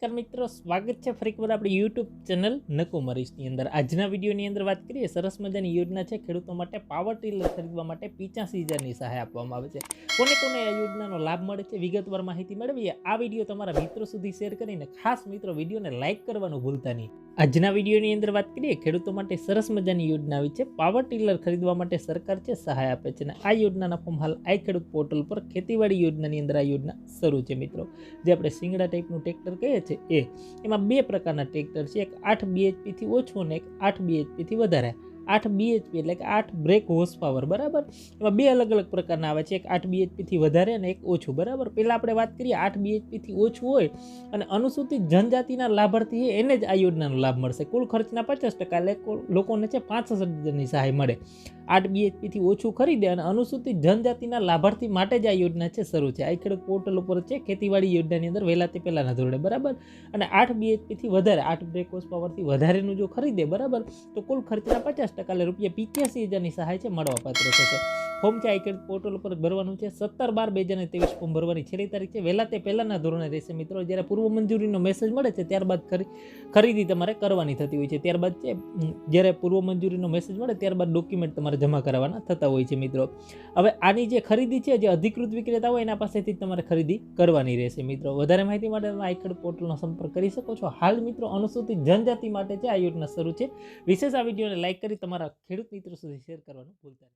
નમસ્કાર મિત્રો, સ્વાગત છે ફરી એકવાર આપણી યુટ્યુબ ચેનલ નકુમરીશની અંદર। આજના વિડીયોની અંદર વાત કરીએ સરસ મજાની યોજના છે ખેડૂતો માટે પાવર ટીલર ખરીદવા માટે 85,000ની સહાય આપવામાં આવે છે। કોને કોને આ યોજનાનો લાભ મળે છે વિગતવાર માહિતી મેળવીએ। આ વિડીયો તમારા મિત્રો સુધી શેર કરીને ખાસ મિત્રો વિડીયોને લાઇક કરવાનું ભૂલતા નહીં। આજના વિડીયોની અંદર વાત કરીએ ખેડૂતો માટે સરસ મજાની યોજના આવી છે। પાવર ટીલર ખરીદવા માટે સરકાર છે સહાય આપે છે અને આ યોજનાના ફોર્મ હાલ આઈ ખેડૂત પોર્ટલ પર ખેતીવાડી યોજનાની અંદર આ યોજના શરૂ છે મિત્રો। જે આપણે સિંગડા ટાઈપનું ટ્રેક્ટર કહીએ છીએ એમાં બે પ્રકારના ટ્રેક્ટર છે, એક 8 BHP થી ઓછું અને એક 8 BHP થી વધારે। 8 BHP એટલે કે 8 બ્રેક હોર્સ પાવર બરાબર। એમાં બે અલગ અલગ પ્રકારના આવે છે, એક 8 BHP થી વધારે અને એક ઓછું બરાબર। પહેલા આપણે વાત કરીએ 8 BHP થી ઓછું હોય અને અનુસૂચિત જનજાતિના લાભાર્થી એને જ આ યોજનાનો લાભ મળશે। કુલ ખર્ચના 50% એટલે લોકોને છે 65,000ની સહાય મળે। 8 BHP થી ઓછું ખરીદે અને અનુસૂચિત જનજાતિના લાભાર્થી માટે જ આ યોજના છે શરૂ છે। આ ખેડૂત પોર્ટલ ઉપર છે ખેતીવાડી યોજનાની અંદર વહેલા તે પહેલાના ધોરણે બરાબર। અને 8 BHP થી વધારે 8 બ્રેક હોર્સ પાવરથી વધારેનું જો ખરીદે બરાબર તો કુલ ખર્ચના 50% એટલે રૂપિયા 85,000ની સહાય છે મળવાપાત્ર થશે। ફોર્મ છે આ ખેડૂત પોર્ટલ ઉપર ભરવાનું છે। 17/12/2023 ફોર્મ ભરવાની છેલ્લી તારીખ છે। વહેલા તે પહેલાના ધોરણે રહેશે મિત્રો। જ્યારે પૂર્વ મંજૂરીનો મેસેજ મળે છે ત્યારબાદ ખરીદી તમારે કરવાની થતી હોય છે। ત્યારબાદ છે જ્યારે પૂર્વ મંજૂરીનો મેસેજ મળે ત્યારબાદ ડોક્યુમેન્ટ તમારે જમા કરાવવાના થતા હોય છે મિત્રો। હવે આની જે ખરીદી છે જે અધિકૃત વિક્રેતા હોય એના પાસેથી તમારે ખરીદી કરવાની રહેશે મિત્રો। વધારે માહિતી માટે તમે આ ખેડૂત પોર્ટલનો સંપર્ક કરી શકો છો। હાલ મિત્રો અનુસૂચિત જનજાતિ માટે છે આ યોજના શરૂ છે। વિશેષ આ વિડીયોને લાઇક કરી તમારા ખેડૂત મિત્રો સુધી શેર કરવાનું ભૂલતા નહીં।